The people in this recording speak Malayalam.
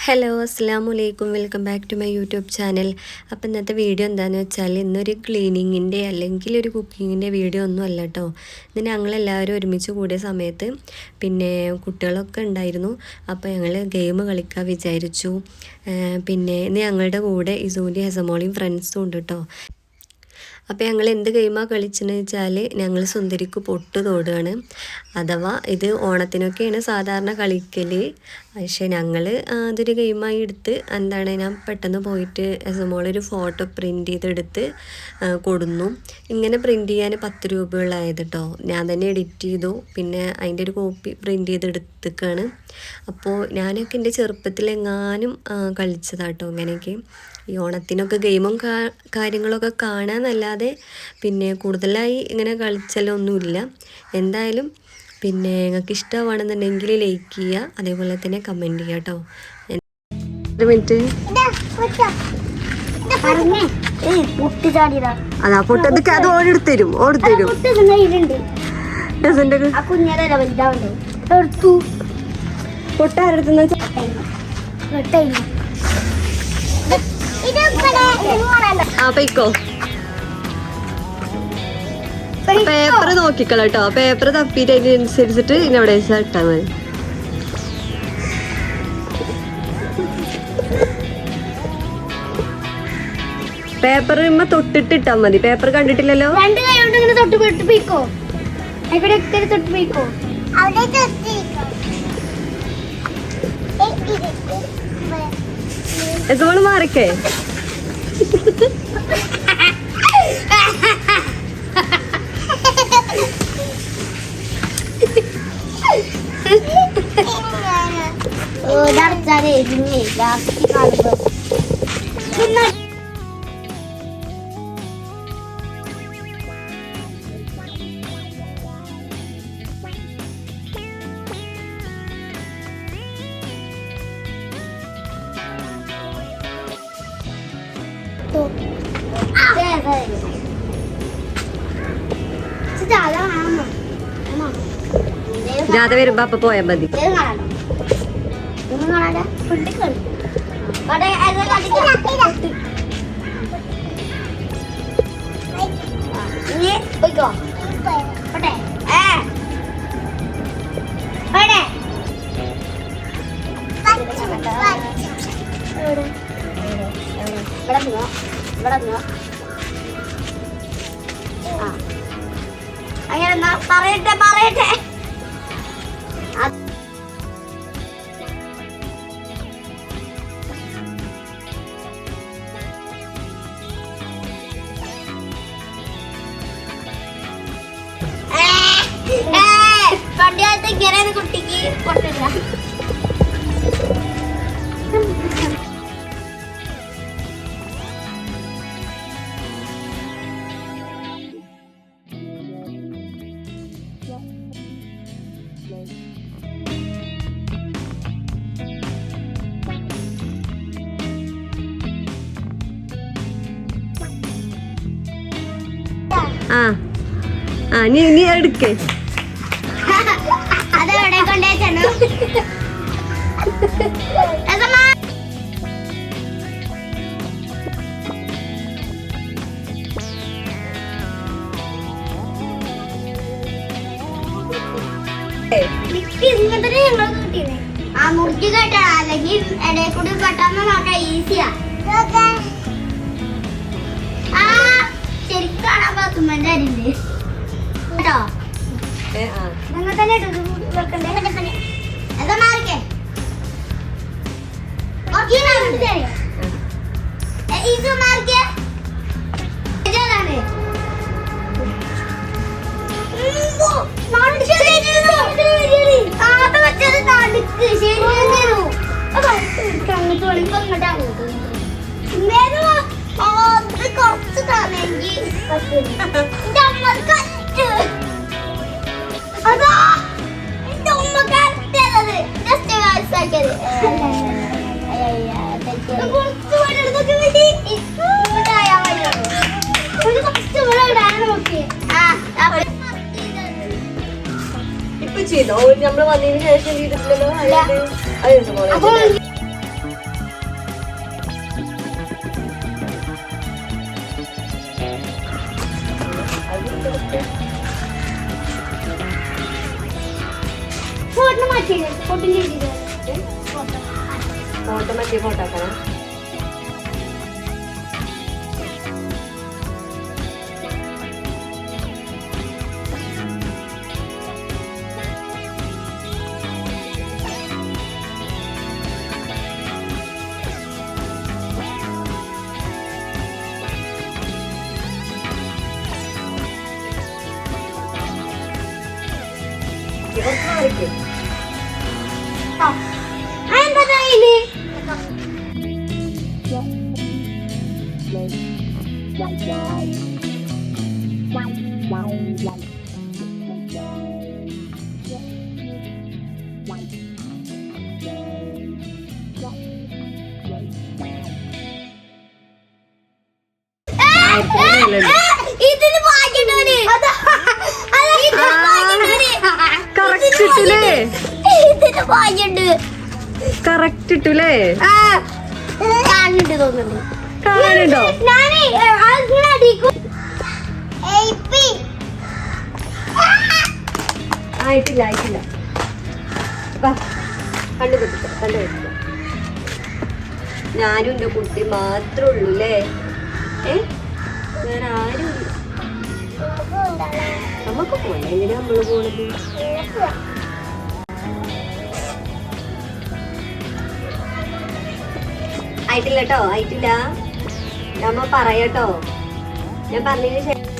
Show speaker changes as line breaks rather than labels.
ഹലോ അസ്സലാമു അലൈക്കും. Welcome back to my YouTube channel. അപ്പോൾ ഇന്നത്തെ വീഡിയോ എന്താണെന്ന് വെച്ചാൽ ഇന്നൊരു ക്ലീനിങ്ങിൻ്റെ അല്ലെങ്കിൽ ഒരു കുക്കിങ്ങിൻ്റെ വീഡിയോ ഒന്നും അല്ല കേട്ടോ. ഇന്ന് ഞങ്ങളെല്ലാവരും ഒരുമിച്ച് കൂടിയ സമയത്ത് പിന്നെ കുട്ടികളൊക്കെ ഉണ്ടായിരുന്നു. അപ്പോൾ ഞങ്ങൾ ഗെയിം കളിക്കാൻ വിചാരിച്ചു. പിന്നെ ഇന്ന് ഞങ്ങളുടെ കൂടെ ഇസൂൻ്റെ ഹെസമോളിയും ഫ്രണ്ട്സും ഉണ്ട് കേട്ടോ. അപ്പോൾ ഞങ്ങൾ എന്ത് ഗെയിമാണ് കളിച്ചതെന്ന് വെച്ചാൽ ഞങ്ങൾ സുന്ദരിക്ക് പൊട്ട് തോടുകയാണ്. അഥവാ ഇത് ഓണത്തിനൊക്കെയാണ് സാധാരണ കളിക്കൽ. പക്ഷേ ഞങ്ങൾ അതൊരു ഗെയിമായി എടുത്ത് ഞാൻ പെട്ടെന്ന് പോയിട്ട് എസമോളൊരു ഫോട്ടോ പ്രിൻ്റ് ചെയ്തെടുത്ത് കൊടുന്നു. ഇങ്ങനെ പ്രിൻ്റ് ചെയ്യാൻ 10 രൂപകളായത് കേട്ടോ. ഞാൻ തന്നെ എഡിറ്റ് ചെയ്തു. പിന്നെ അതിൻ്റെ ഒരു കോപ്പി പ്രിൻ്റ് ചെയ്തെടുത്തേക്കാണ്. അപ്പോൾ ഞാനൊക്കെ എൻ്റെ ചെറുപ്പത്തിലെങ്ങാനും കളിച്ചതാട്ടോ ഇങ്ങനെയൊക്കെ. ഈ ഓണത്തിനൊക്കെ ഗെയിമും കാര്യങ്ങളൊക്കെ കാണാനല്ലാതെ പിന്നെ കൂടുതലായി ഇങ്ങനെ കളിച്ചാലൊന്നുമില്ല. എന്തായാലും പിന്നെ നിങ്ങൾക്ക് ഇഷ്ടമാണെന്നുണ്ടെങ്കിൽ ലൈക്ക് ചെയ്യുക, അതേപോലെ തന്നെ കമൻറ്റ് ചെയ്യുക കേട്ടോ. ഒരു മിനിറ്റ്, അതാ പൊട്ടതൊക്കെ അത് ഓടിത്തരും പൊട്ടാരെടുത്തുന്ന പൈക്കോ. പേപ്പർ നോക്കിക്കളോ കേട്ടോ. പേപ്പർ തപ്പിയിട്ട് അതിനനുസരിച്ചിട്ട് ഇവിടെ ഇട്ടാ മതി. പേപ്പർ തൊട്ടിട്ട് ഇട്ടാ മതി. പേപ്പർ കണ്ടിട്ടില്ലല്ലോ. എസമോള് മാറിക്കേ. ജാഥ വരുമ്പോ അപ്പൊ പോയാ മതി. അങ്ങനെ പറയട്ടെ പണ്ടിയാലത്തെ ഇങ്ങനെ കുട്ടിക്ക് പൊട്ടില്ല. നീ എടുക്കേ. അതെവിടെ കൊണ്ടേച്ചാണ് ആ മുറിച്ച് കെട്ടാ, അല്ലെങ്കിൽ ഇടയിൽ കൂടി കെട്ടാന്ന് നോക്കാം. ഈസിയാ. ആ ശരിക്കും കാണാൻ പാത്തുമ്മന്റെ അരില്ലേ കേട്ടോ. നിങ്ങൾ തന്നെ കുറച്ച് താണെങ്കിൽ അതാ എന്റെ ഉമ്മ കറക്റ്റത് ജസ്റ്റ് മനസ്സിലാക്കിയത്. ഇപ്പൊ ചെയ്തോ? നമ്മള് വന്നതിന് ശേഷം ചെയ്തിട്ടില്ലല്ലോ. ഫോട്ടോ മറ്റേ ഫോട്ടോ ആക്കണം. കറക്റ്റ് ഇട്ടൂലേ? കാണുന്നുണ്ട് തോന്നുന്നുണ്ട്. കാണുന്നുണ്ടോ? ആയിട്ടില്ല ആയിട്ടില്ല. കണ്ടു പറ്റില്ല കണ്ടു പറ്റില്ല. ഞാനും എൻ്റെ കുട്ടി മാത്രമേ ഉള്ളൂ അല്ലേ? വേറെ ആരും നമുക്ക് പോലെ എങ്ങനെ നമ്മള് പോണത്? ആയിട്ടില്ല കേട്ടോ, ആയിട്ടില്ല. നമ്മ പറയട്ടോ, ഞാൻ പറഞ്ഞതിന് ശേഷം